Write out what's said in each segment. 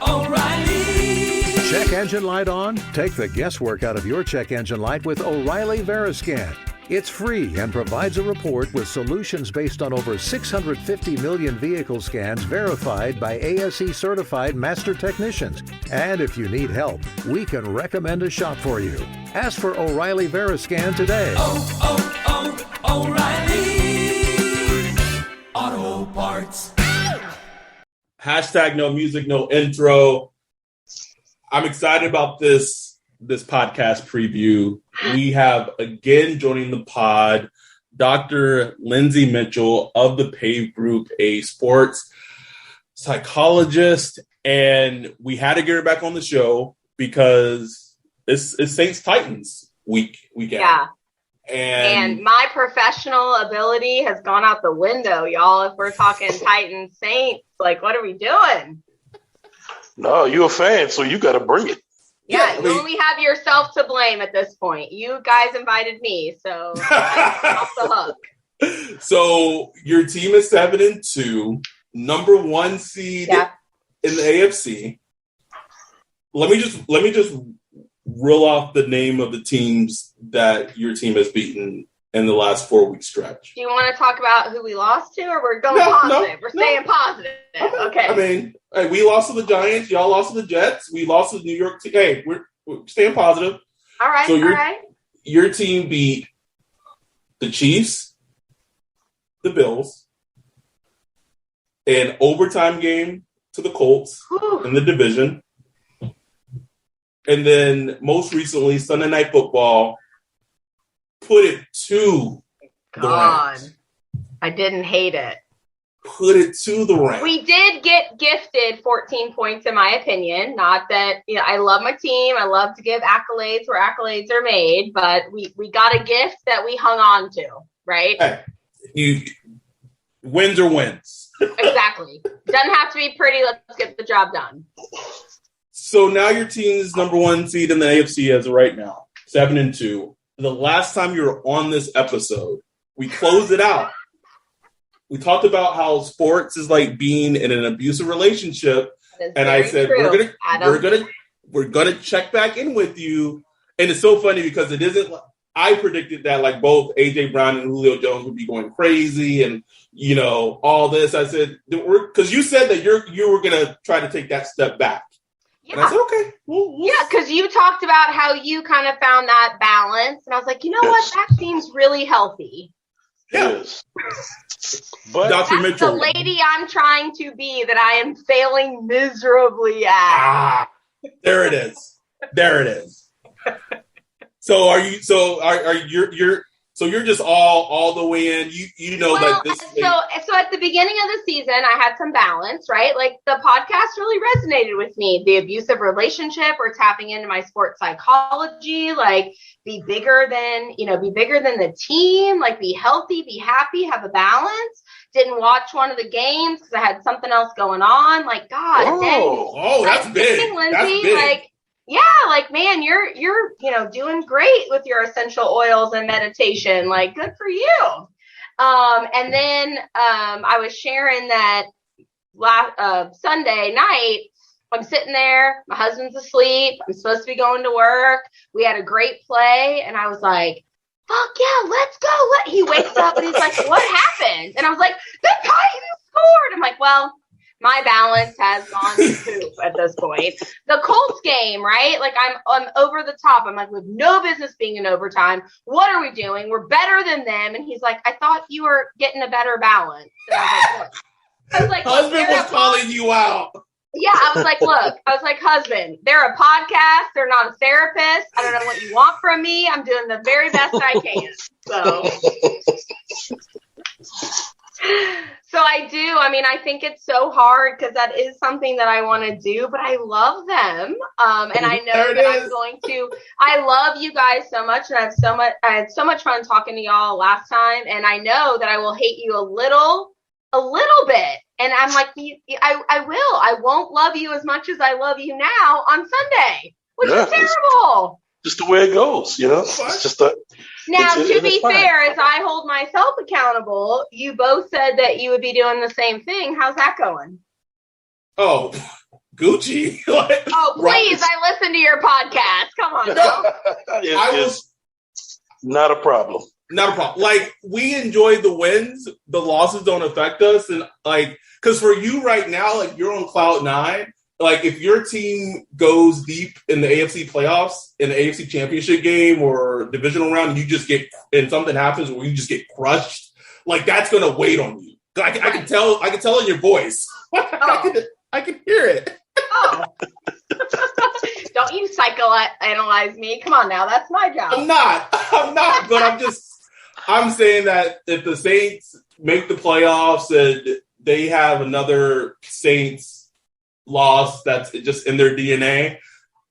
O'Reilly. Check engine light on? Take the guesswork out of your check engine light with O'Reilly Veriscan. It's free and provides a report with solutions based on over 650 million vehicle scans verified by ASE certified master technicians. And if you need help, we can recommend a shop for you. Ask for O'Reilly Veriscan today. O'Reilly Auto Parts. Hashtag no music, no intro. I'm excited about this podcast preview. We have again joining the pod, Dr. Lindsey Mitchell of the Pave Group, a sports psychologist. And we had to get her back on the show because it's Saints Titans weekend. Yeah. And my professional ability has gone out the window, y'all. If we're talking Titans Saints, like, what are we doing? No, you're a fan, so you got to bring it. Yeah, you only have yourself to blame at this point. You guys invited me, so I'm off the hook. So your team is 7-2, number one seed in the AFC. Let me just reel off the name of the teams that your team has beaten in the last 4-week stretch. Do you want to talk about who we lost to, or we're going positive? We're staying positive. Okay. I mean, hey, we lost to the Giants. Y'all lost to the Jets. We lost to the New York team. Hey, we're staying positive. All right. So all right. Your team beat the Chiefs, the Bills, an overtime game to the Colts in the division. And then most recently, Sunday Night Football put it to the Rams. I didn't hate it. Put it to the Rams. We did get gifted 14 points, in my opinion. Not that, I love my team. I love to give accolades where accolades are made, but we got a gift that we hung on to, right? Hey, wins are wins. Exactly. Doesn't have to be pretty. Let's get the job done. So now your team's number one seed in the AFC as of right now, 7-2. The last time you were on this episode, we closed it out. We talked about how sports is like being in an abusive relationship, and I said true, we're gonna check back in with you. And it's so funny because it isn't. I predicted that like both AJ Brown and Julio Jones would be going crazy, and all this. I said because you said that you were gonna try to take that step back. Yeah. And I said, okay. We'll because you talked about how you kind of found that balance. And I was like, you know what? That seems really healthy. Yes. But Dr. Mitchell. The lady I'm trying to be that I am failing miserably at. There it is. So are you, you're just all the way in, that this. So at the beginning of the season, I had some balance, right? Like the podcast really resonated with me. The abusive relationship, or tapping into my sports psychology, like be bigger than the team, like be healthy, be happy, have a balance. Didn't watch one of the games because I had something else going on. Like, God, that's big. Lindsey, that's big. like, yeah, like, man, you're doing great with your essential oils and meditation. Like, good for you. And then I was sharing that Sunday night, I'm sitting there, my husband's asleep, I'm supposed to be going to work. We had a great play, and I was like, fuck yeah, let's go. He wakes up and he's like, what happened? And I was like, the Titans scored. I'm like, well, my balance has gone to poop at this point. The Colts game, right? Like I'm over the top. I'm like, with no business being in overtime. What are we doing? We're better than them. And he's like, I thought you were getting a better balance. And I was like, husband was calling you out. Yeah, I was like, husband, they're a podcast. They're not a therapist. I don't know what you want from me. I'm doing the very best I can. So I do. I mean, I think it's so hard because that is something that I want to do, but I love them. And I know that I'm going to, I love you guys so much. And I had so much fun talking to y'all last time. And I know that I will hate you a little bit. And I'm like, I won't love you as much as I love you now on Sunday, which is terrible. Just the way it goes, It's just that. Now, to be fair, as I hold myself accountable, you both said that you would be doing the same thing. How's that going? Oh, Gucci. Oh, please! I listen to your podcast. Come on, It's not a problem. Not a problem. Like, we enjoy the wins. The losses don't affect us. And, like, because for you right now, like, you're on cloud nine. Like, if your team goes deep in the AFC playoffs, in the AFC championship game or divisional round, and you just get, and something happens where you just get crushed, like, that's going to wait on you. I can tell in your voice. I can hear it. Oh. Don't you psychoanalyze me. Come on now. That's my job. I'm not, but I'm saying that if the Saints make the playoffs and they have another Saints loss that's just in their DNA,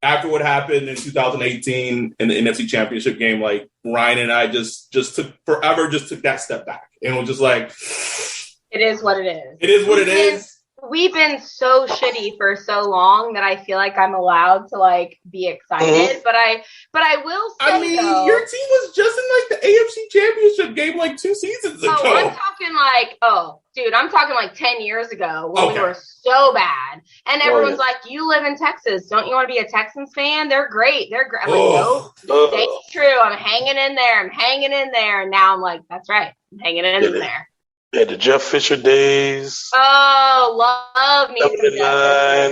after what happened in 2018 in the NFC Championship game, like, Ryan and I just took that step back. And was just like, it is what it is. It is what it is. We've been so shitty for so long that I feel like I'm allowed to, like, be excited. Mm-hmm. But I will say, I mean, though, your team was just in, like, the AFC Championship game, like, 2 seasons ago. I'm talking like 10 years ago when we were so bad. And everyone's like, you live in Texas. Don't you want to be a Texans fan? They're great. I'm like, no, it's true. I'm hanging in there. And now I'm like, that's right. I'm hanging in there. Yeah, the Jeff Fisher days. Oh, love me. 79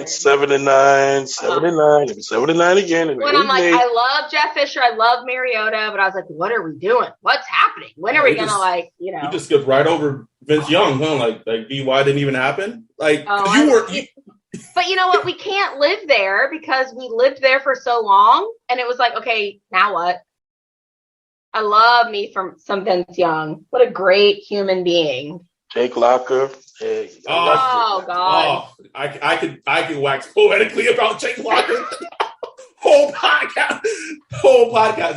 again. When I'm like, I love Jeff Fisher, I love Mariota, but I was like, what are we doing? What's happening? When are we going to, You just skipped right over Vince Young, huh? Like DY didn't even happen? Like, But you know what? We can't live there because we lived there for so long. And it was like, okay, now what? I love me from some Vince Young. What a great human being. Jake Locker. Hey, God. Oh, I could wax poetically about Jake Locker. whole podcast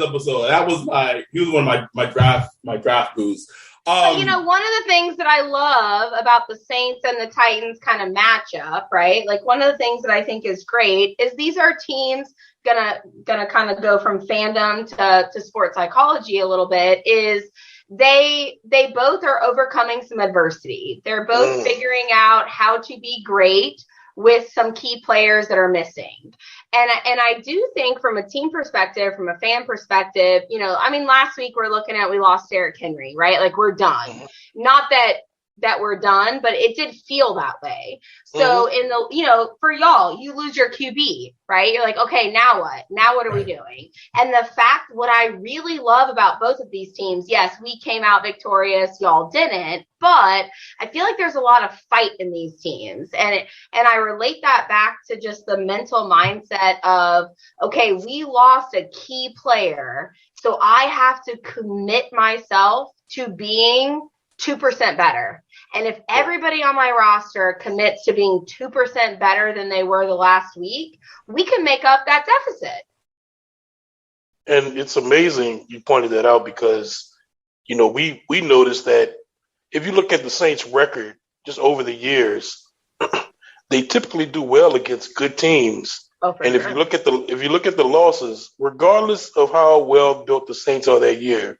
episode. He was one of my draft boosts. But, one of the things that I love about the Saints and the Titans kind of matchup, right? Like, one of the things that I think is great is these are teams gonna kind of go from fandom to sports psychology a little bit, is they both are overcoming some adversity. They're both figuring out how to be great with some key players that are missing. And I do think from a team perspective, from a fan perspective, last week we lost Derrick Henry, right? Like, we're done. Not that we're done, but it did feel that way. So for y'all, you lose your QB, right? You're like, okay, now what? Now what are we doing? And what I really love about both of these teams, yes, we came out victorious, y'all didn't, but I feel like there's a lot of fight in these teams. And I relate that back to just the mental mindset of, okay, we lost a key player, so I have to commit myself to being 2% better. And if everybody on my roster commits to being 2% better than they were the last week, we can make up that deficit. And it's amazing you pointed that out because, we noticed that if you look at the Saints' record just over the years, they typically do well against good teams. And if you look at the losses, regardless of how well built the Saints are that year,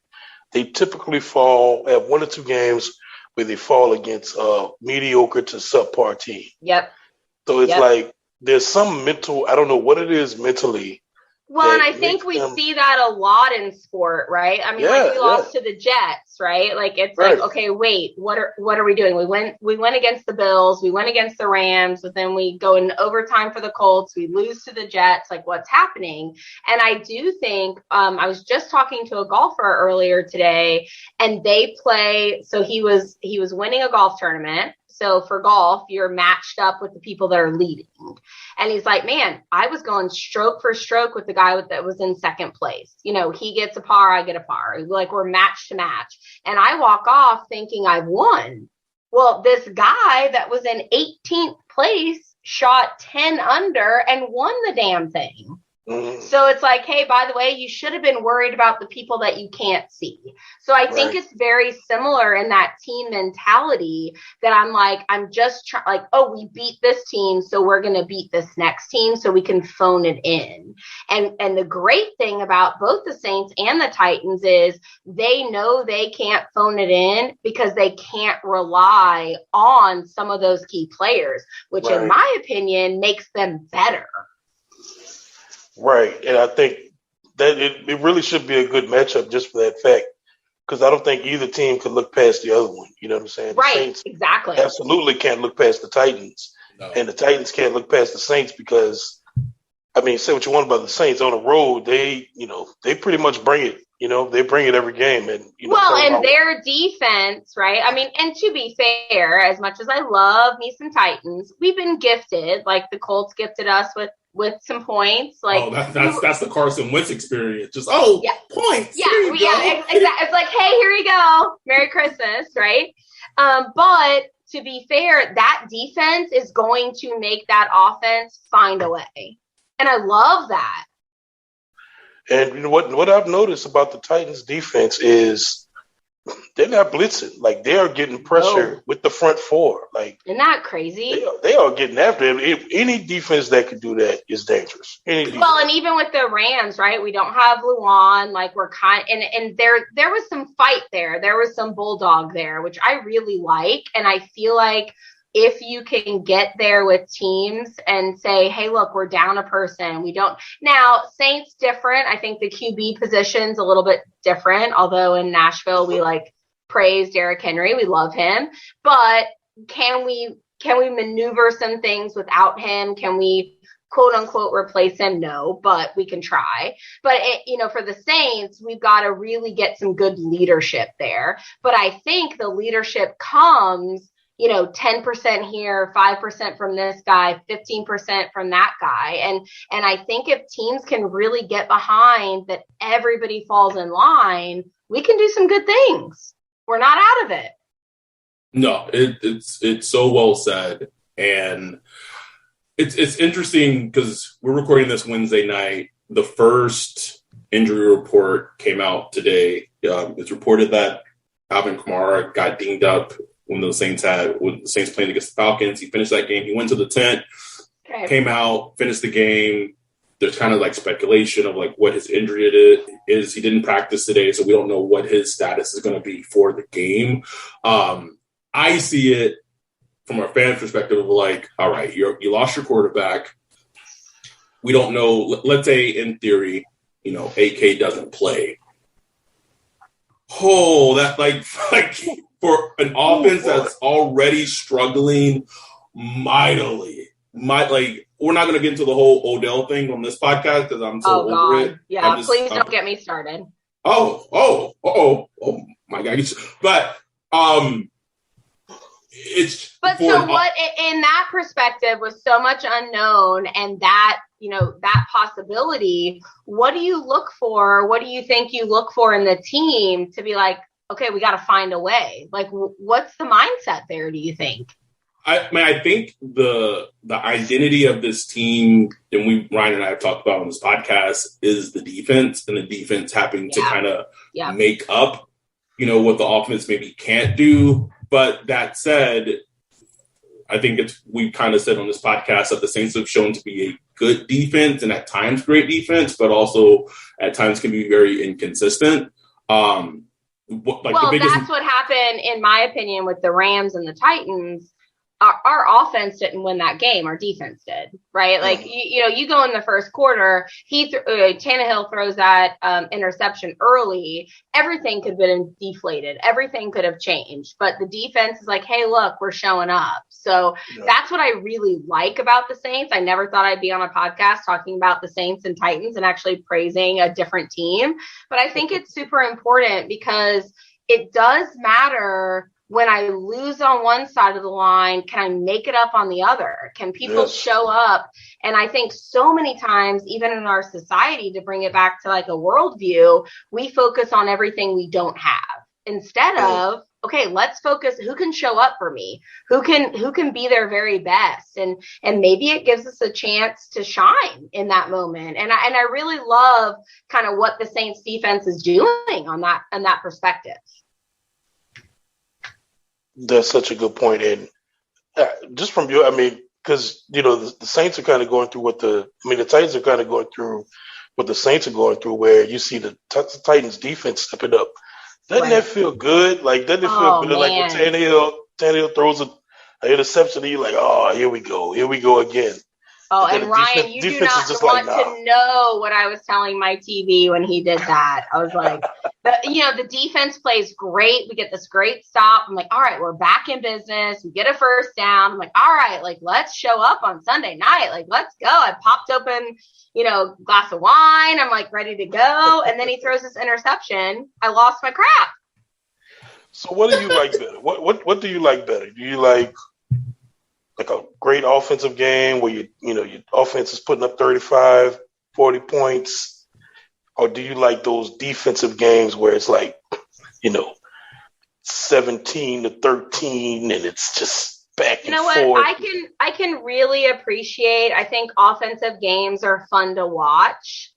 they typically fall at 1 or 2 games where they fall against a mediocre to subpar team. Yep. So it's like there's some mental, I don't know what it is mentally. Well, and I think we see that a lot in sport, right? I mean, we lost to the Jets, right? Like, it's like, okay, wait, what are we doing? We went against the Bills, we went against the Rams, but then we go in overtime for the Colts, we lose to the Jets. Like, what's happening? And I do think, I was just talking to a golfer earlier today, and they play. So he was winning a golf tournament. So for golf, you're matched up with the people that are leading. And he's like, man, I was going stroke for stroke with the guy that was in second place. He gets a par, I get a par. Like, we're match to match. And I walk off thinking I've won. Well, this guy that was in 18th place shot 10 under and won the damn thing. So it's like, hey, by the way, you should have been worried about the people that you can't see. So I think it's very similar in that team mentality that I'm just like, oh, we beat this team, so we're going to beat this next team so we can phone it in. And the great thing about both the Saints and the Titans is they know they can't phone it in because they can't rely on some of those key players, which in my opinion makes them better. Right. And I think that it really should be a good matchup just for that fact, because I don't think either team could look past the other one. You know what I'm saying? The Saints exactly. Absolutely can't look past the Titans. No. And the Titans can't look past the Saints because, I mean, say what you want about the Saints on the road, they pretty much bring it. They bring it every game. And and their defense, right? I mean, and to be fair, as much as I love me some Titans, we've been gifted, like the Colts gifted us with some points. Like, that's the Carson Wentz experience. Just points. Yeah, exactly. It's like, hey, here you go, Merry Christmas, right? But to be fair, that defense is going to make that offense find a way, and I love that. And you know what I've noticed about the Titans defense is they're not blitzing. Like, they are getting pressure with the front four. Like, isn't that crazy? They are getting after it. Any defense that can do that is dangerous. Well, and even with the Rams, right? We don't have Luan. Like, we're and there was some fight there. There was some bulldog there, which I really like. And I feel like if you can get there with teams and say, hey, look, we're down a person. We don't now. Saints different. I think the QB position's a little bit different. Although in Nashville we praise Derrick Henry. We love him. But can we maneuver some things without him? Can we quote unquote replace him? No, but we can try. But for the Saints, we've got to really get some good leadership there. But I think the leadership comes 10% here, 5% from this guy, 15% from that guy. And I think if teams can really get behind that everybody falls in line, we can do some good things. We're not out of it. No, it's so well said. And it's interesting because we're recording this Wednesday night. The first injury report came out today. It's reported that Alvin Kamara got dinged up when the Saints playing against the Falcons. He finished that game. He went to the tent, came out, finished the game. There's kind of like speculation of like what his injury is. He didn't practice today, so we don't know what his status is going to be for the game. I see it from a fan perspective of like, all right, you lost your quarterback. We don't know. Let's say in theory, AK doesn't play. Oh, that like for an offense that's already struggling mightily. We're not going to get into the whole Odell thing on this podcast because I'm so over it. Yeah, please don't get me started. Oh my God. But it's so what in that perspective with so much unknown and that that possibility, what do you look for? What do you think you look for in the team to be like, okay, we got to find a way? Like, what's the mindset there, do you think? I think the identity of this team, and Ryan and I have talked about on this podcast, is the defense, and the defense having to kind of make up, what the offense maybe can't do. But that said, I think we kind of said on this podcast that the Saints have shown to be a good defense and at times great defense, but also at times can be very inconsistent. That's what happened, in my opinion, with the Rams and the Titans. Our offense didn't win that game. Our defense did, right? Like, you go in the first quarter, Tannehill throws that interception early. Everything could have been deflated. Everything could have changed. But the defense is like, hey, look, we're showing up. So that's what I really like about the Saints. I never thought I'd be on a podcast talking about the Saints and Titans and actually praising a different team. But I think it's super important because it does matter. When I lose on one side of the line, can I make it up on the other? Can people show up? And I think so many times, even in our society, to bring it back to like a worldview, we focus on everything we don't have instead of, okay, let's focus. Who can show up for me? Who can be their very best? And maybe it gives us a chance to shine in that moment. And I really love kind of what the Saints defense is doing on that perspective. That's such a good point. And just from your, because, the Saints are kind of going through the Titans are kind of going through what the Saints are going through, where you see the Titans defense stepping up. Doesn't that feel good? Like, doesn't it feel good? Man. Like when Tannehill throws an interception, and you're like, oh, here we go again. Oh, and Ryan, you do not want to know what I was telling my TV when he did that. I was like, the defense plays great. We get this great stop. I'm like, all right, we're back in business. We get a first down. I'm like, all right, like, let's show up on Sunday night. Like, let's go. I popped open, glass of wine. I'm like ready to go. And then he throws this interception. I lost my crap. So what do you like better? What do you like better? Do you like a great offensive game where your offense is putting up 35, 40 points? Or do you like those defensive games where it's like, 17-13 and it's just back and forth? You know what? I can really appreciate, I think offensive games are fun to watch.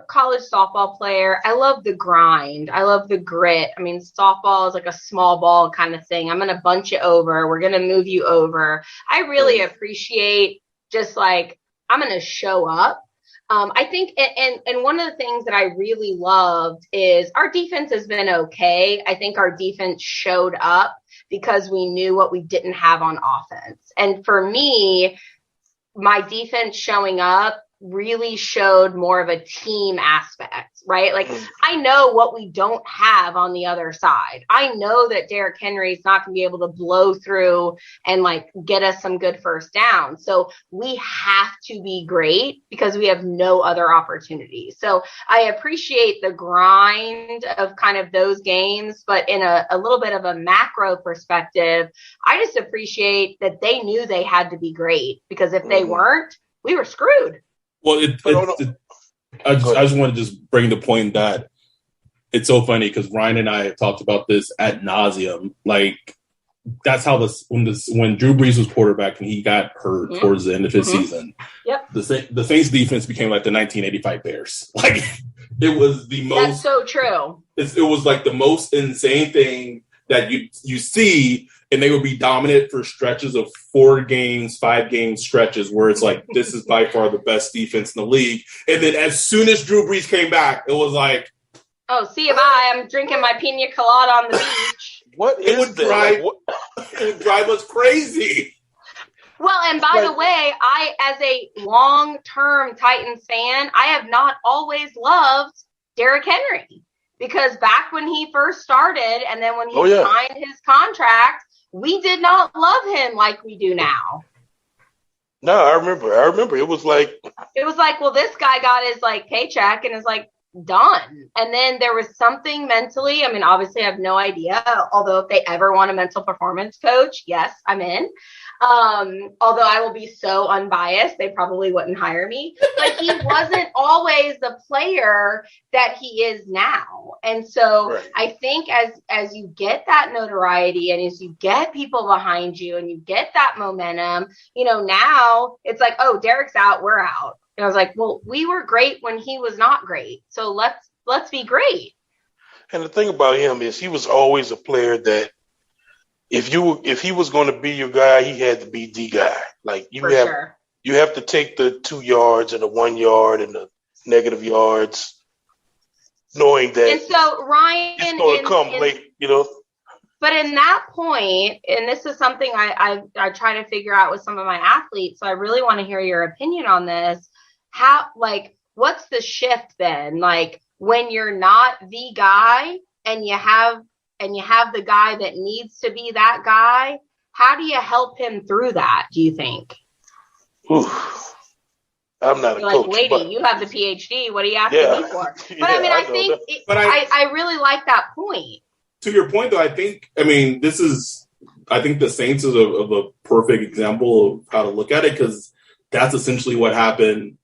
College softball player, I love the grind. I love the grit. Softball is like a small ball kind of thing. I'm going to bunch you over. We're going to move you over. I really appreciate just like, I'm going to show up. I think, and one of the things that I really loved is our defense has been okay. I think our defense showed up because we knew what we didn't have on offense. And for me, my defense showing up really showed more of a team aspect, right? Like, I know what we don't have on the other side. I know that Derrick Henry is not going to be able to blow through and like get us some good first down. So we have to be great because we have no other opportunities. So I appreciate the grind of kind of those games, but in a little bit of a macro perspective, I just appreciate that they knew they had to be great, because if they weren't, we were screwed. Well, I just want to just bring the point that it's so funny because Ryan and I have talked about this ad nauseum. Like, that's how when Drew Brees was quarterback and he got hurt towards the end of his season, the Saints defense became like the 1985 Bears. Like, it was the most. That's so true. It was like the most insane thing that you see. And they would be dominant for stretches of 4 games, 5 game stretches where it's like, this is by far the best defense in the league. And then as soon as Drew Brees came back, it was like, oh, see you, bye. I'm drinking my pina colada on the beach. It would drive us crazy. Well, and by the way, I, as a long-term Titans fan, I have not always loved Derrick Henry. Because back when he first started and then when he signed his contract, we did not love him like we do now. No, I remember. It was like, well, this guy got his like paycheck and is like done. And then there was something mentally. Obviously I have no idea. Although if they ever want a mental performance coach, yes, I'm in. Although I will be so unbiased, they probably wouldn't hire me. But he wasn't always the player that he is now. And so I think as you get that notoriety and as you get people behind you and you get that momentum, now it's like, oh, Derrick's out, we're out. And I was like, well, we were great when he was not great. So let's be great. And the thing about him is he was always a player that if he was going to be your guy, he had to be the guy. Like you have to take the 2 yards and the 1 yard and the negative yards, knowing that. And so Ryan, it's going to come late, But in that point, and this is something I try to figure out with some of my athletes, so I really want to hear your opinion on this. What's the shift then? Like, when you're not the guy and you have the guy that needs to be that guy, how do you help him through that, do you think? Oof. I'm not You're a coach. Like, lady, you have the PhD. What are you asking me for? But I really like that point. To your point, though, I think the Saints is a perfect example of how to look at it, because that's essentially what happened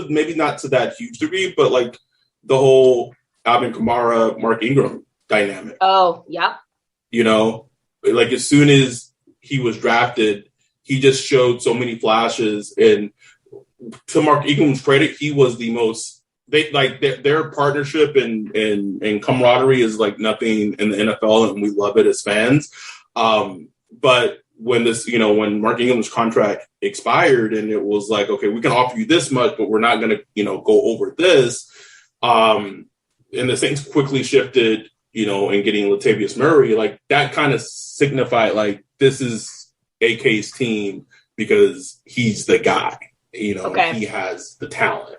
maybe not to that huge degree, but like the whole Alvin Kamara, Mark Ingram dynamic. Oh, yep. You know, like as soon as he was drafted, he just showed so many flashes. And to Mark Ingram's credit, he was the most. They like their partnership and camaraderie is like nothing in the NFL, and we love it as fans. But when when Mark Ingram's contract expired, and it was like, okay, we can offer you this much, but we're not going to go over this. And the Saints quickly shifted, in getting Latavius Murray. Like that kind of signified like this is AK's team because he's the guy. Okay. He has the talent.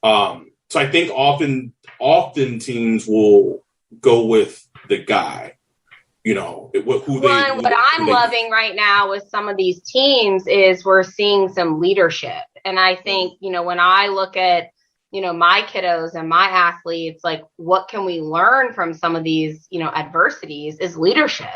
So I think often teams will go with the guy, what I'm loving right now with some of these teams is we're seeing some leadership. And I think, when I look at, my kiddos and my athletes, like what can we learn from some of these, adversities is leadership.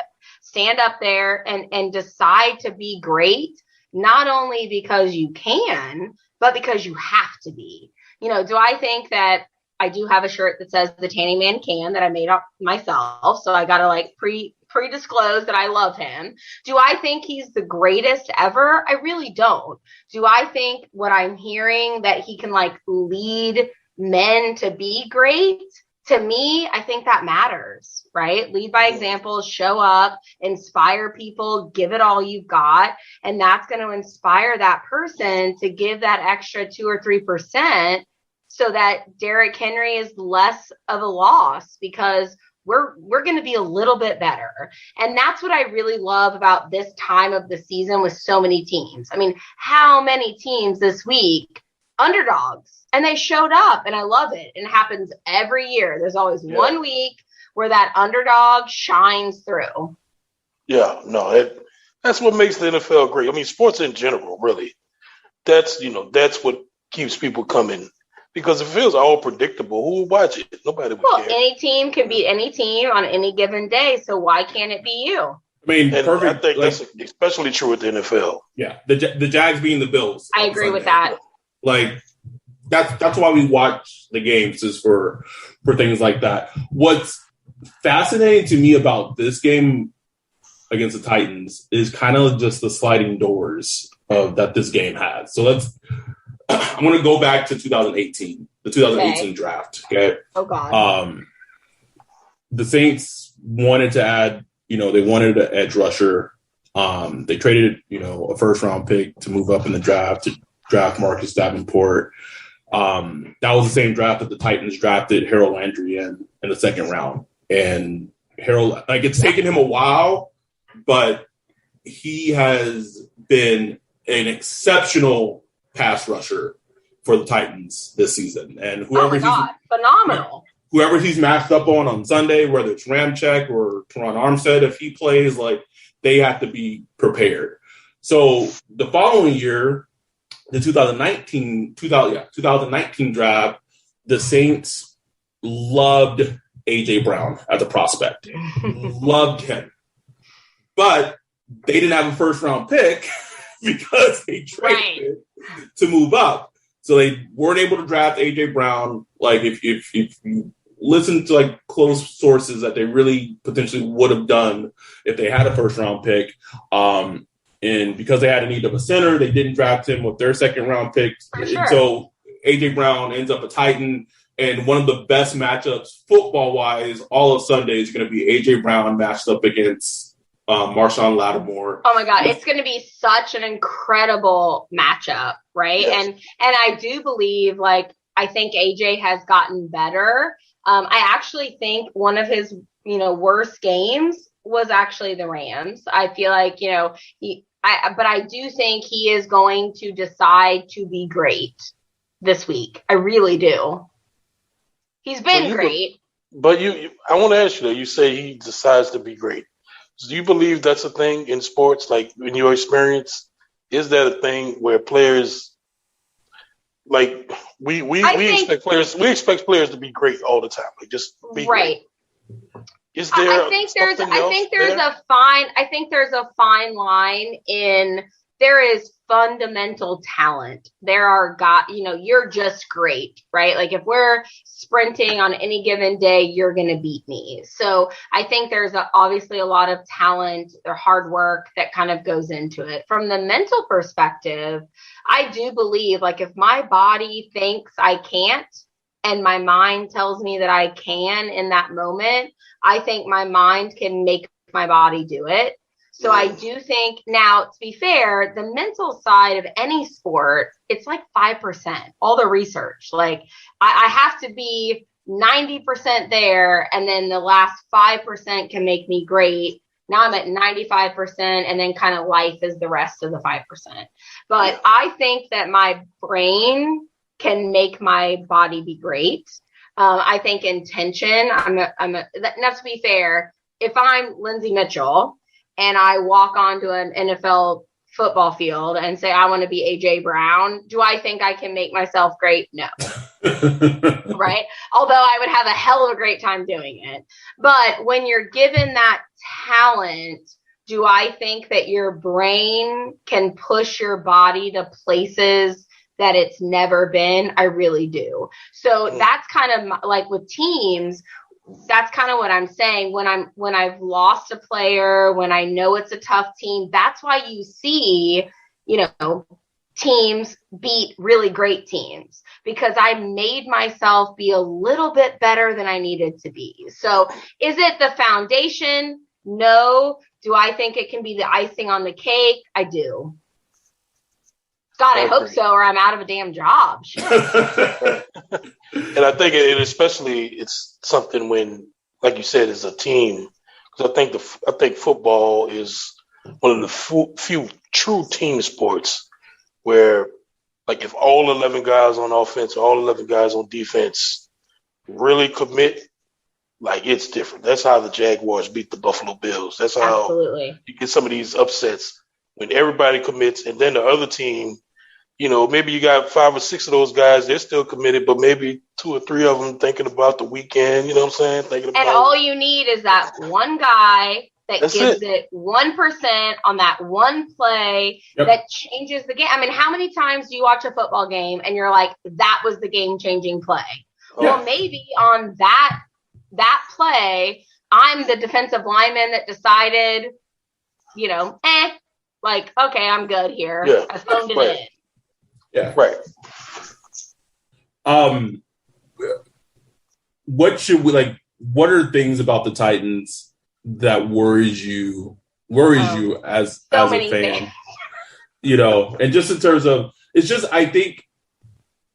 Stand up there and decide to be great, not only because you can, but because you have to be. Do I think that I do have a shirt that says the Tanning Man can that I made up myself. So I got to like pre-disclose that I love him. Do I think he's the greatest ever? I really don't. Do I think what I'm hearing that he can like lead men to be great? To me, I think that matters, right? Lead by example, show up, inspire people, give it all you've got. And that's going to inspire that person to give that extra 2 or 3%. So that Derrick Henry is less of a loss because we're going to be a little bit better. And that's what I really love about this time of the season with so many teams. I mean, how many teams this week, underdogs, and they showed up, and I love it. And it happens every year. There's always 1 week where that underdog shines through. Yeah, no, that's what makes the NFL great. I mean, sports in general, really. That's what keeps people coming. Because if it feels all predictable, who would watch it? Nobody would care. Any team can beat any team on any given day, so why can't it be you? I mean, perfect. I think that's especially true with the NFL. Yeah, the Jags being the Bills. I agree with that. Like that's why we watch the games, is for things like that. What's fascinating to me about this game against the Titans is kind of just the sliding doors that this game has. So I'm going to go back to 2018, the 2018 draft. Okay. Oh God. The Saints wanted to add, they wanted an edge rusher. They traded, a first round pick to move up in the draft to draft Marcus Davenport. That was the same draft that the Titans drafted Harold Landry in the second round. And Harold, it's taken him a while, but he has been an exceptional pass rusher for the Titans this season. And phenomenal. Whoever he's matched up on Sunday, whether it's Ramczyk or Teron Armstead, if he plays, they have to be prepared. So the following year, the 2019 draft, the Saints loved A.J. Brown as a prospect. Loved him. But they didn't have a first-round pick because they traded to move up. So they weren't able to draft A.J. Brown. If you listen to close sources, that they really potentially would have done if they had a first-round pick. And because they had a need of a center, they didn't draft him with their second-round pick. Sure. So A.J. Brown ends up a Titan. And one of the best matchups football-wise all of Sunday is going to be A.J. Brown matched up against Marshawn Lattimore. Oh my God, it's going to be such an incredible matchup, right? Yes. And I do believe, I think AJ has gotten better. I actually think one of his, worst games was actually the Rams. I feel like, but I do think he is going to decide to be great this week. I really do. He's been great. But I want to ask you, though, you say he decides to be great. So do you believe that's a thing in sports? In your experience, is that a thing where players, we expect players to be great all the time, just be great. Is there? I think there's a fine line in there is fundamental talent. There are you're just great, right? Like if we're sprinting on any given day, you're going to beat me. So I think there's obviously a lot of talent or hard work that kind of goes into it. From the mental perspective, I do believe like if my body thinks I can't and my mind tells me that I can in that moment, I think my mind can make my body do it. So I do think now, to be fair, the mental side of any sport, it's like 5%, all the research. Like I have to be 90% there, and then the last 5% can make me great. Now I'm at 95%, and then kind of life is the rest of the 5%. But I think that my brain can make my body be great. I think intention, now to be fair, if I'm Lindsey Mitchell, and I walk onto an NFL football field and say, I want to be A.J. Brown, do I think I can make myself great? No. Right? Although I would have a hell of a great time doing it. But when you're given that talent, do I think that your brain can push your body to places that it's never been? I really do. So that's kind of like with teams, that's kind of what I'm saying. When I've lost a player, when I know it's a tough team, that's why you see, teams beat really great teams, because I made myself be a little bit better than I needed to be. So is it the foundation? No. Do I think it can be the icing on the cake? I do. God, I hope so, or I'm out of a damn job. And I think it's something when, like you said, as a team, because I think football is one of the few true team sports where, like, if all 11 guys on offense or all 11 guys on defense really commit, like, it's different. That's how the Jaguars beat the Buffalo Bills. That's how you get some of these upsets when everybody commits, and then the other team, maybe you got 5 or 6 of those guys, they're still committed, but maybe 2 or 3 of them thinking about the weekend, you know what I'm saying? And all you need is that one guy that gives it 1% on that one play that changes the game. I mean, how many times do you watch a football game and you're like, that was the game-changing play? Well, maybe on that play, I'm the defensive lineman that decided, like, okay, I'm good here. Yeah. I phoned it in. Yeah. Right. What are things about the Titans that worries you as a fan? Things. And just in terms of, it's just, I think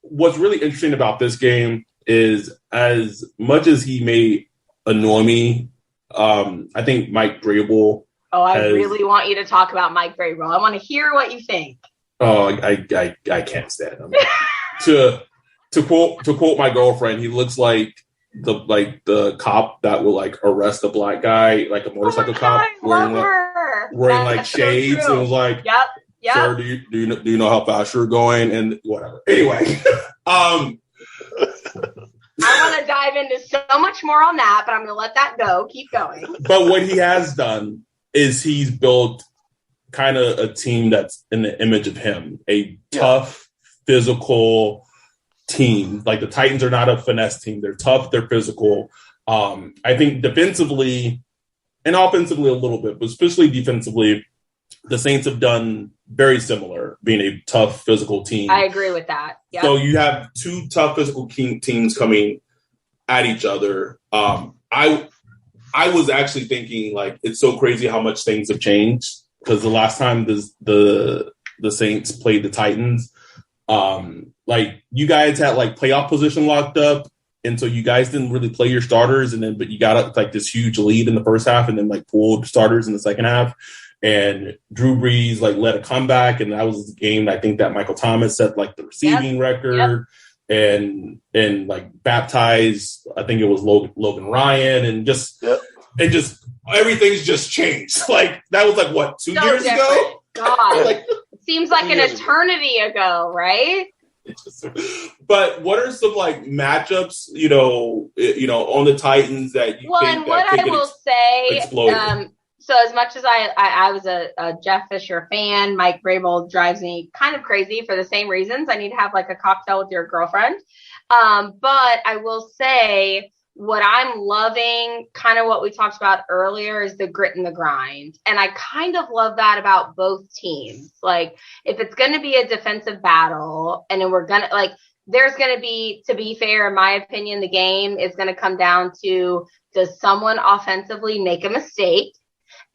what's really interesting about this game is, as much as he may annoy me, I think Mike Vrabel. Oh, I really want you to talk about Mike Vrabel. I want to hear what you think. Oh, I can't stand him. To quote my girlfriend, he looks like the cop that will like arrest a black guy, like a motorcycle cop wearing like shades, and was like, "Yep. Sir, do you know how fast you're going?" And whatever. Anyway, I want to dive into so much more on that, but I'm going to let that go. Keep going. But what he has done is he's built kind of a team that's in the image of him, a tough, physical team. Like the Titans are not a finesse team. They're tough. They're physical. I think defensively and offensively a little bit, but especially defensively, the Saints have done very similar, being a tough, physical team. I agree with that. Yep. So you have 2 tough, physical teams coming at each other. I was actually thinking, like, it's so crazy how much things have changed, because the last time the Saints played the Titans, like, you guys had like playoff position locked up, and so you guys didn't really play your starters, but you got like this huge lead in the first half, and then like pulled starters in the second half. And Drew Brees like led a comeback, and that was the game I think that Michael Thomas set like the receiving record, and like baptized, I think it was Logan Ryan, and just everything's just changed. Like that was like what, 2 years ago? God, like, it seems like an eternity ago, right? But what are some like matchups, on the Titans that you think that what I will say, explode? So as much as I was a Jeff Fisher fan, Mike Vrabel drives me kind of crazy for the same reasons. I need to have like a cocktail with your girlfriend. But I will say what I'm loving, kind of what we talked about earlier, is the grit and the grind. And I kind of love that about both teams. Like, if it's going to be a defensive battle and then we're going to, like, there's going to be, to be fair, in my opinion, the game is going to come down to, does someone offensively make a mistake?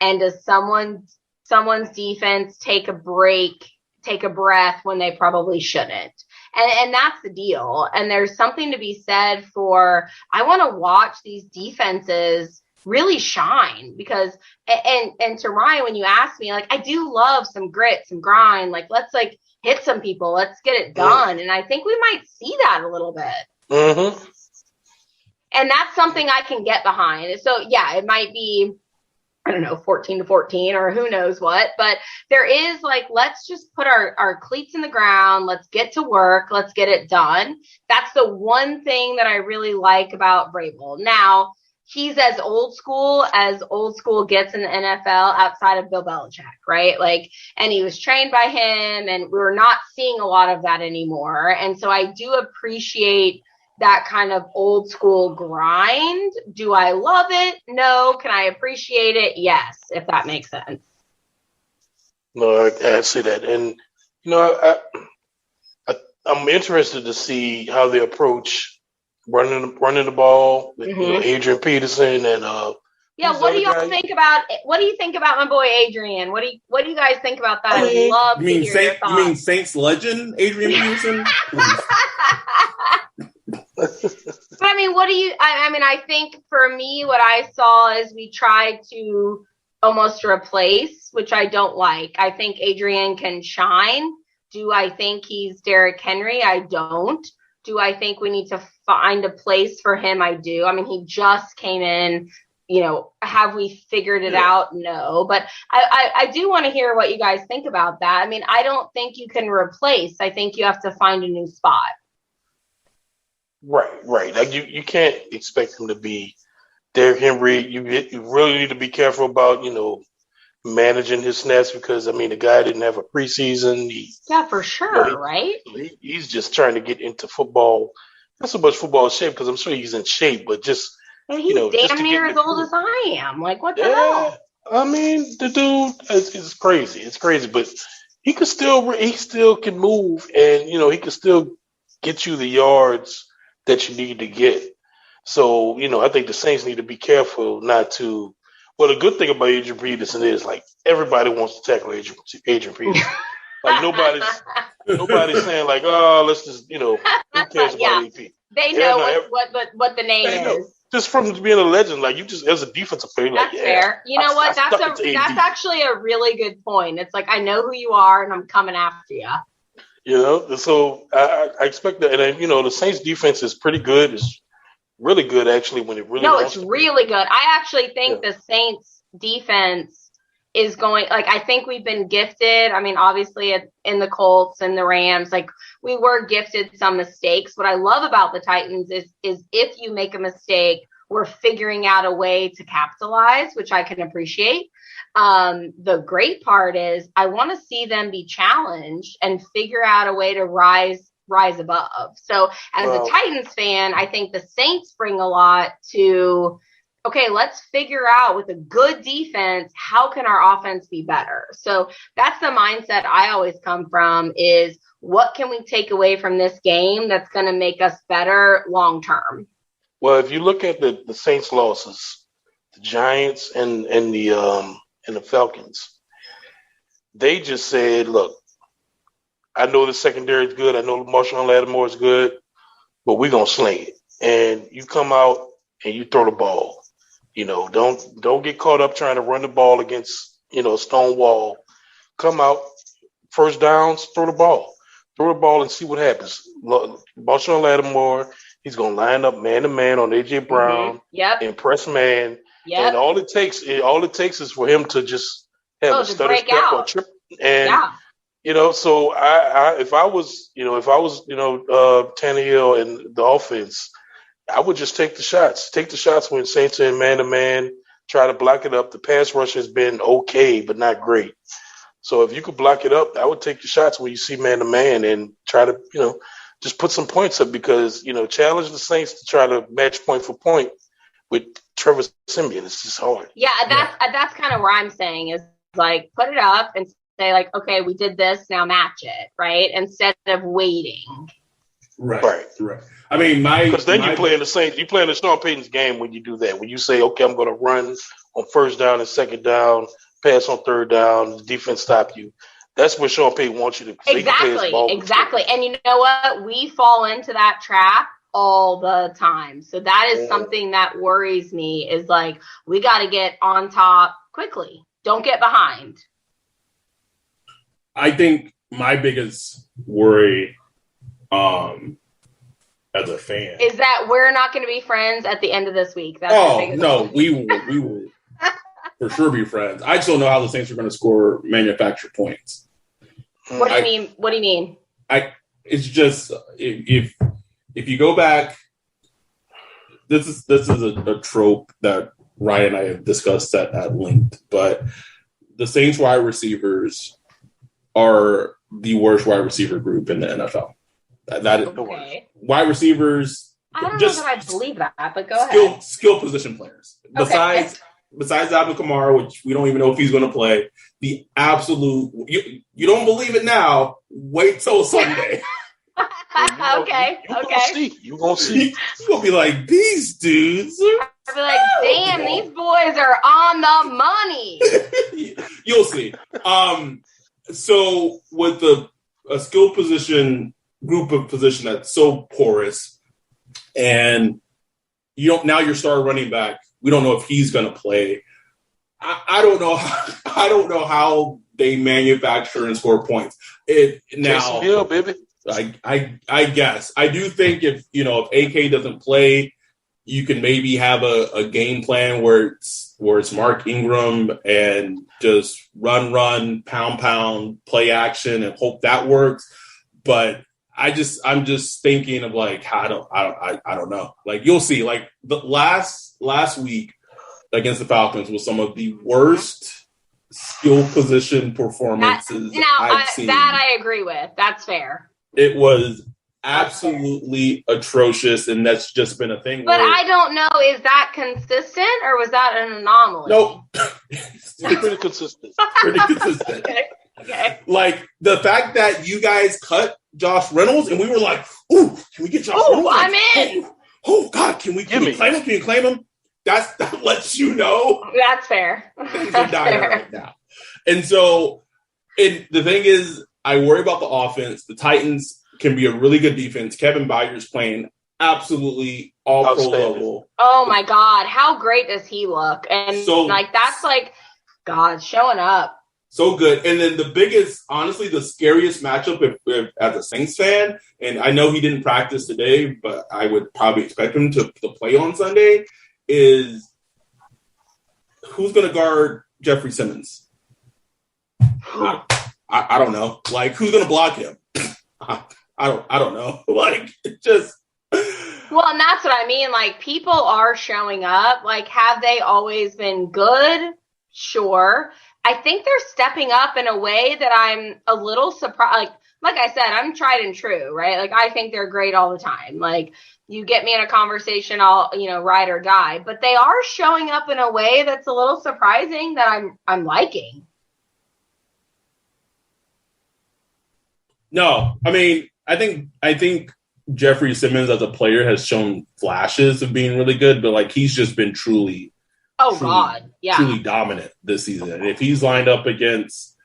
And does someone's defense take a break, take a breath when they probably shouldn't? And that's the deal. And there's something to be said for, I want to watch these defenses really shine, because, and to Ryan, when you ask me, like, I do love some grit, some grind, like, let's like hit some people, let's get it done. And I think we might see that a little bit. Mm-hmm. And that's something I can get behind. So yeah, it might be, I don't know, 14-14 or who knows what, but there is like, let's just put our cleats in the ground. Let's get to work. Let's get it done. That's the one thing that I really like about Vrabel. Now, he's as old school gets in the NFL outside of Bill Belichick, right? Like, and he was trained by him, and we're not seeing a lot of that anymore. And so I do appreciate that kind of old school grind. Do I love it? No. Can I appreciate it? Yes, if that makes sense. No, I see that. And, you know, I'm interested to see how they approach running the ball with Adrian Peterson and what do y'all think about? What do you think about my boy Adrian? What do you guys think about that? I'd love to hear your thoughts. You mean Saints legend Adrian Peterson? But I mean, what do you? I mean, I think for me, what I saw is we tried to almost replace, which I don't like. I think Adrian can shine. Do I think he's Derrick Henry? I don't. Do I think we need to find a place for him? I do. I mean, he just came in. You know, have we figured it out? No. But I do want to hear what you guys think about that. I mean, I don't think you can replace. I think you have to find a new spot. Right. Like you can't expect him to be Derrick Henry. You really need to be careful about, you know, managing his snaps, because, I mean, the guy didn't have a preseason. Yeah, for sure, right? He's just trying to get into football. Not so much football shape, because I'm sure he's in shape, but just, and he's damn near as old as I am. Like, what the hell? I mean, the dude is crazy. It's crazy, but he still can move, and, you know, he can still get you the yards that you need to get. So, you know, I think the Saints need to be careful not to. Well, the good thing about Adrian Peterson is, like, everybody wants to tackle Adrian Peterson. Like, nobody's saying, like, oh, let's just, you know, who cares about AP? They know what the name is. Just from being a legend, like, you just, as a defensive player, that's fair. You know what? That's actually a really good point. It's like, I know who you are, and I'm coming after you. You know, so I expect that. And, you know, the Saints defense is pretty good. It's really good, actually, when it really it's really good. I actually think the Saints defense is going, like, I think we've been gifted. I mean, obviously in the Colts and the Rams, like, we were gifted some mistakes. What I love about the Titans is if you make a mistake, we're figuring out a way to capitalize, which I can appreciate. The great part is I want to see them be challenged and figure out a way to rise above. So as a Titans fan, I think the Saints bring a lot to, okay, let's figure out with a good defense, how can our offense be better? So that's the mindset I always come from, is what can we take away from this game that's going to make us better long term? Well, if you look at the Saints losses, the Giants and the Falcons, they just said, look, I know the secondary is good. I know Marshawn Lattimore is good, but we're going to sling it. And you come out and you throw the ball. You know, don't get caught up trying to run the ball against, you know, a stone wall. Come out, first downs, throw the ball. Throw the ball and see what happens. Marshawn Lattimore, he's going to line up man-to-man on A.J. Brown, impress man. Yep. And all it takes is for him to just have a stutter step or trip. And, you know, so if I was Tannehill and the offense, I would just take the shots. Take the shots when Saints are in man-to-man. try to block it up. The pass rush has been okay, but not great. So if you could block it up, I would take the shots when you see man to man and try to, just put some points up because, challenge the Saints to try to match point for point with Trevor Siemian. It's just hard. Yeah, that's kind of where I'm saying is like put it up and say like, okay, we did this, now match it, right? Instead of waiting. Right. I mean, because then you play in the Saints, you play in the Sean Payton's game when you do that. When you say, okay, I'm going to run on first down and second down, pass on third down, the defense stop you. That's what Sean Payton wants you to do. Exactly. And you know what? We fall into that trap all the time. So that is something that worries me is like, we got to get on top quickly. Don't get behind. I think my biggest worry as a fan is that we're not going to be friends at the end of this week. That's we will for sure be friends. I just don't know how the Saints are going to score manufactured points. What do you mean? It's just if you go back, this is a trope that Ryan and I have discussed at length, but the Saints wide receivers are the worst wide receiver group in the NFL. That is okay. Wide receivers. I don't know that I believe that, but go ahead. Skill position players. Besides Alvin Kamara, which we don't even know if he's going to play, the absolute you don't believe it now. Wait till Sunday. Okay. You're going to see. You're going to be like, these dudes are... I'll be like, damn, these boys are on the money. You'll see. So with a skill position, group of position that's so porous, and now your star running back, we don't know if he's going to play. I don't know. I don't know how they manufacture and score points. Now, Hill, baby. I guess I do think if AK doesn't play, you can maybe have a game plan where it's Mark Ingram and just run, pound, play action and hope that works. But I'm just thinking of like I don't know. Like you'll see. Like the last week against the Falcons was some of the worst skill position performances I've seen. That I agree with. That's fair. It was absolutely atrocious, and that's just been a thing. But I don't know, is that consistent or was that an anomaly? Nope. Pretty consistent. Okay. Like the fact that you guys cut Josh Reynolds, and we were like, "Ooh, can we get Josh Reynolds?" I'm in. Oh God, can we claim him? Can you claim him? That lets you know. That's fair. Things are dire right now. And so, the thing is, I worry about the offense. The Titans can be a really good defense. Kevin Byard's playing absolutely all pro level. Oh my God, how great does he look? And that's like God showing up. So good. And then the biggest, honestly, the scariest matchup if as a Saints fan, and I know he didn't practice today, but I would probably expect him to play on Sunday, is who's going to guard Jeffrey Simmons? I don't know. Like, who's going to block him? I don't know. Like, it just... Well, and that's what I mean. Like, people are showing up. Like, have they always been good? Sure. I think they're stepping up in a way that I'm a little surprised. Like I said, I'm tried and true, right? Like, I think they're great all the time. Like, you get me in a conversation, I'll, ride or die. But they are showing up in a way that's a little surprising that I'm liking. No, I mean, I think Jeffrey Simmons as a player has shown flashes of being really good, but like he's just been truly dominant this season. And if he's lined up against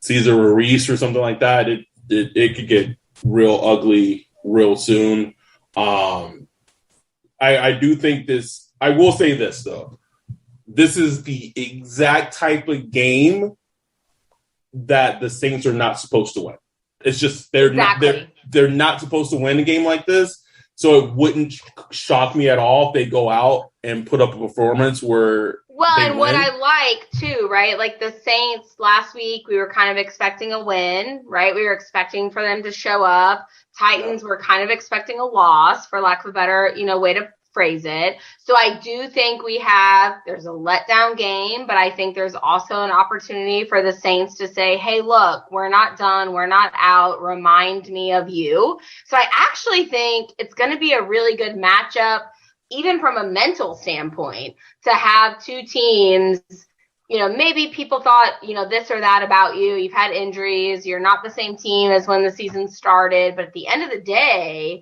Cesar Ruiz or something like that, it could get real ugly real soon. I do think this. I will say this though. This is the exact type of game that the Saints are not supposed to win. It's just they're not supposed to win a game like this. So it wouldn't shock me at all if they go out and put up a performance where what I like too, right? Like the Saints last week, we were kind of expecting a win, right? We were expecting for them to show up. Titans were kind of expecting a loss, for lack of a better, way to phrase it. So I do think there's a letdown game, but I think there's also an opportunity for the Saints to say, hey, look, we're not done. We're not out. Remind me of you. So I actually think it's going to be a really good matchup, even from a mental standpoint, to have two teams. Maybe people thought, this or that about you. You've had injuries. You're not the same team as when the season started. But at the end of the day,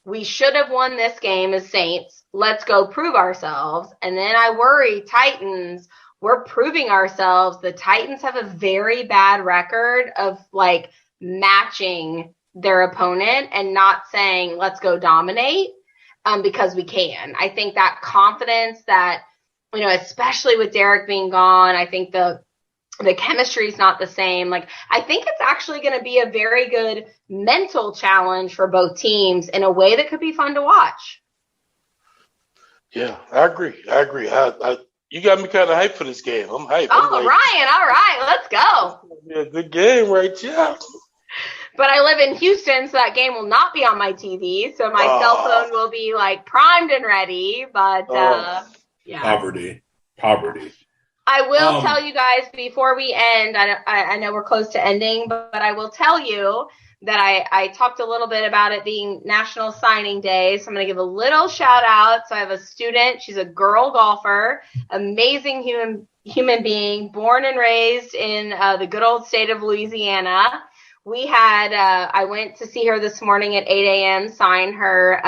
we should have won this game as Saints. Let's go prove ourselves. And then I worry, Titans, we're proving ourselves. The Titans have a very bad record of matching their opponent and not saying, let's go dominate because we can. I think that confidence that, especially with Derek being gone, I think the chemistry is not the same. I think it's actually going to be a very good mental challenge for both teams in a way that could be fun to watch. Yeah, I agree. You got me kind of hyped for this game. I'm hyped. Oh, Ryan, all right, let's go. Yeah, good game right here. But I live in Houston, so that game will not be on my TV. So my cell phone will be primed and ready. But yeah, poverty. I will tell you guys before we end. I know we're close to ending, but I will tell you that I talked a little bit about it being National Signing Day. So I'm going to give a little shout out. So I have a student. She's a girl golfer, amazing human being, born and raised in the good old state of Louisiana. We had, I went to see her this morning at 8 a.m., sign her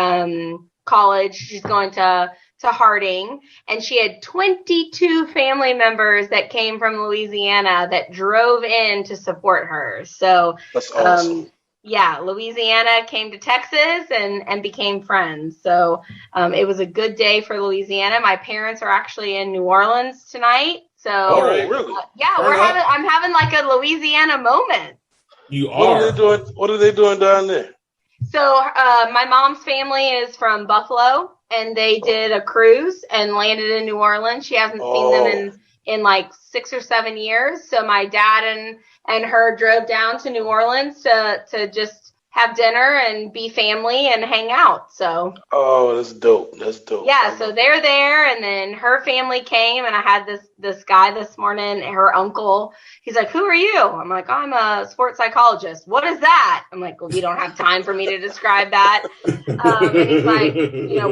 college. She's going to Harding, and she had 22 family members that came from Louisiana that drove in to support her. So that's awesome. Yeah, Louisiana came to Texas and became friends. So it was a good day for Louisiana. My parents are actually in New Orleans tonight. So really? Yeah, I'm having a Louisiana moment. You are. What are they doing down there? So my mom's family is from Buffalo, and they did a cruise and landed in New Orleans. She hasn't seen them in 6 or 7 years. So my dad and her drove down to New Orleans to just have dinner and be family and hang out. So that's dope. Yeah, so they're there, and then her family came, and I had this guy this morning, her uncle. He's like, who are you? I'm like, I'm a sports psychologist. What is that? I'm like, well, you don't have time for me to describe that. And he's like,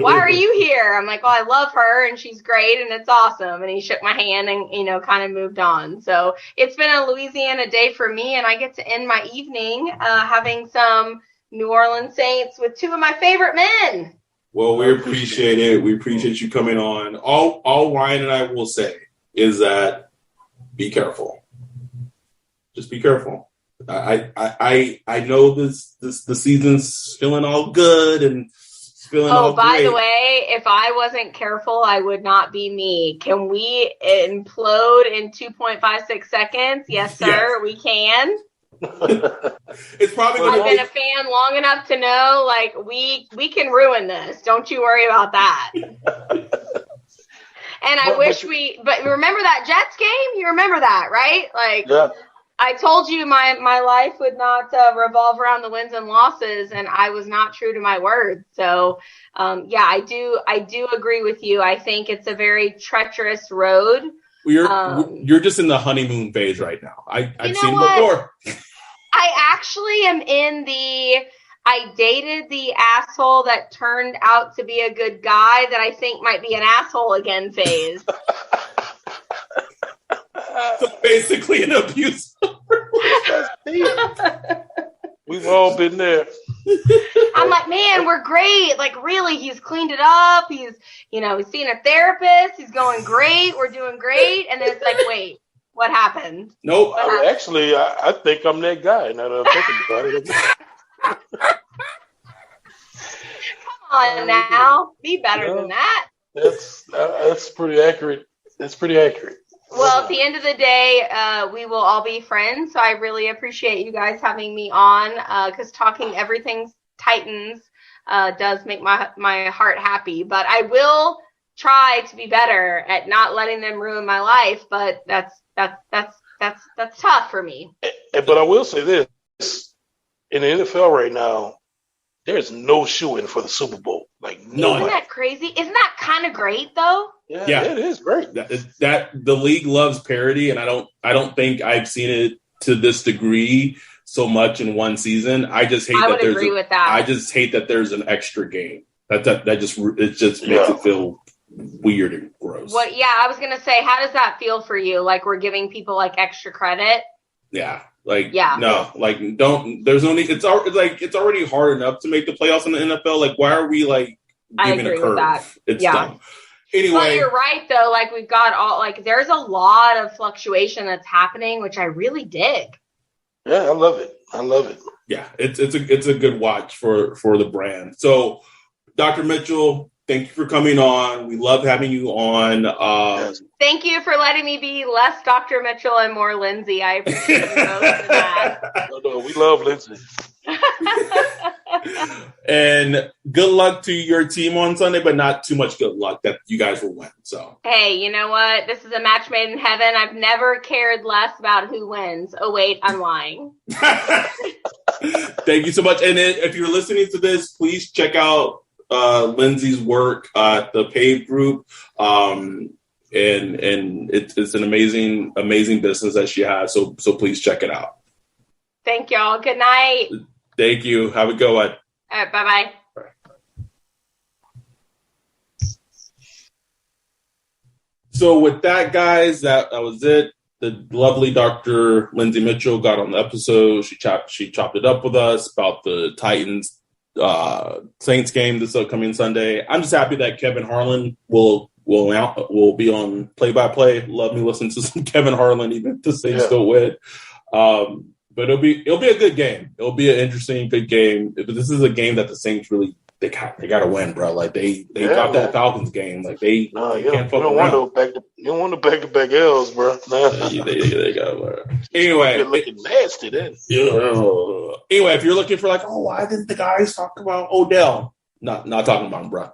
why are you here? I'm like, well, I love her, and she's great, and it's awesome. And he shook my hand and, kind of moved on. So it's been a Louisiana day for me, and I get to end my evening having some New Orleans Saints with two of my favorite men. Well, we appreciate it. We appreciate you coming on. All Ryan and I will say is that be careful. Just be careful. I know the season's feeling all good and feeling all great. Oh, by the way, if I wasn't careful, I would not be me. Can we implode in 2.56 seconds? Yes, sir. Yes. We can. It's probably I've been a fan long enough to know we can ruin this. Don't you worry about that. And I wish but remember that Jets game? You remember that, right? Yeah. I told you my life would not revolve around the wins and losses, and I was not true to my word. So, I do agree with you. I think it's a very treacherous road. You're just in the honeymoon phase right now. I've seen what? Before. I actually am in I dated the asshole that turned out to be a good guy that I think might be an asshole again phase. So basically an abuse. We've all been there. I'm like, man, we're great. Really, he's cleaned it up. He's seen a therapist. He's going great. We're doing great. And then it's like, wait, what happened? Nope. Actually, I think I'm that guy. Now that I'm thinking about it. Come on now. Be better than that. That's pretty accurate. That's pretty accurate. Well, at the end of the day, we will all be friends. So I really appreciate you guys having me on because talking everything Titans does make my heart happy. But I will try to be better at not letting them ruin my life. But that's tough for me. But I will say this: in the NFL right now, there's no shoo-in for the Super Bowl. Like, No. Isn't that crazy? Isn't that kind of great though? Yeah, it is great. That the league loves parity, and I don't think I've seen it to this degree so much in one season. I just hate that there's with that. I just hate that there's an extra game. That just makes it feel weird and gross. What? Yeah, I was gonna say, how does that feel for you? Like we're giving people like extra credit? Yeah. No, there's no need. It's already hard enough to make the playoffs in the NFL. Like, why are we like giving a curve? With that. It's dumb. Anyway, but you're right though. Like we've got there's a lot of fluctuation that's happening, which I really dig. Yeah, I love it. Yeah, it's a good watch for the brand. So, Dr. Mitchell, thank you for coming on. We love having you on. Thank you for letting me be less Dr. Mitchell and more Lindsey. I appreciate you both for that. No, we love Lindsey. And good luck to your team on Sunday, but not too much good luck that you guys will win. So, hey, you know what? This is a match made in heaven. I've never cared less about who wins. Oh, wait, I'm lying. Thank you so much. And if you're listening to this, please check out Lindsey's work at the Pave Group. And it's an amazing business that she has. So please check it out. Thank y'all. Good night. Thank you. Have a good one. All right, bye-bye. So with that, guys, that was it. The lovely Dr. Lindsey Mitchell got on the episode. She chopped it up with us about the Titans Saints game this upcoming Sunday. I'm just happy that Kevin Harlan will be on play-by-play. Love me listening to some Kevin Harlan, even if the Saints don't win. But it'll be a good game. It'll be an interesting, good game. But this is a game that the Saints really they got to win, bro. Like they got that Falcons game. Like they can't fuck around. You don't want no back-to-back L's, bro. They got, bro. Anyway, you're looking nasty then. Anyway, if you're looking for why didn't the guys talk about Odell? Not talking about him, bro.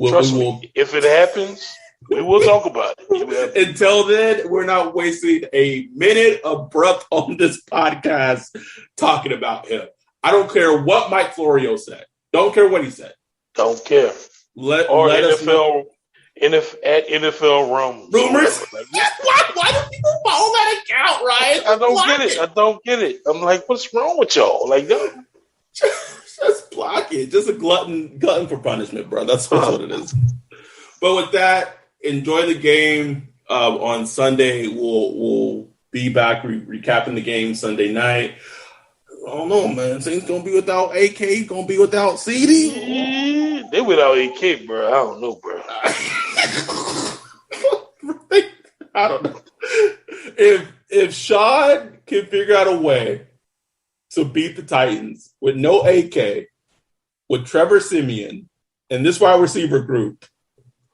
Trust me, if it happens, we will talk about it. Until then, we're not wasting a minute of breath on this podcast talking about him. I don't care what Mike Florio said. Don't care what he said. Don't care. Let NFL us know. at NFL rumors. Why do people follow that account, Ryan? I don't get it. I'm like, what's wrong with y'all? Like, just block it. Just a glutton for punishment, bro. That's what it is. But with that, enjoy the game on Sunday. We'll be back recapping the game Sunday night. I don't know, man. Saints gonna be without AK. Gonna be without CD. They without AK, bro. I don't know, bro. I don't know. If Sean can figure out a way to beat the Titans with no AK, with Trevor Siemian and this wide receiver group,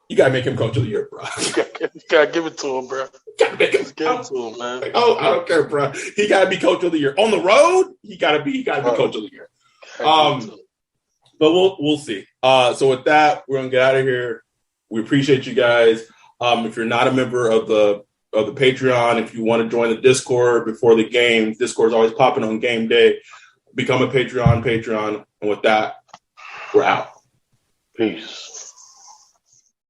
you gotta make him coach of the year, bro. You gotta give it to him, bro. Give it to him, man. Oh, I don't care, bro. He gotta be coach of the year. On the road, he gotta be coach of the year. But we'll see. So with that, we're gonna get out of here. We appreciate you guys. If you're not a member of the Patreon, if you want to join the Discord before the game, Discord's always popping on game day. Become a Patreon. And with that, we're out. Peace.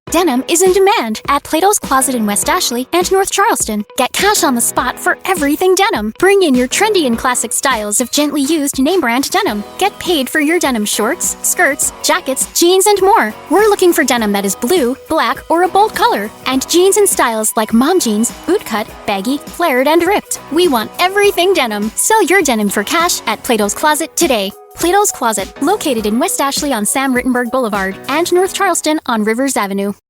Denim is in demand at Plato's Closet in West Ashley and North Charleston. Get cash on the spot for everything denim. Bring in your trendy and classic styles of gently used name brand denim. Get paid for your denim shorts, skirts, jackets, jeans, and more. We're looking for denim that is blue, black, or a bold color, and jeans in styles like mom jeans, bootcut, baggy, flared, and ripped. We want everything denim. Sell your denim for cash at Plato's Closet today. Plato's Closet, located in West Ashley on Sam Rittenberg Boulevard and North Charleston on Rivers Avenue.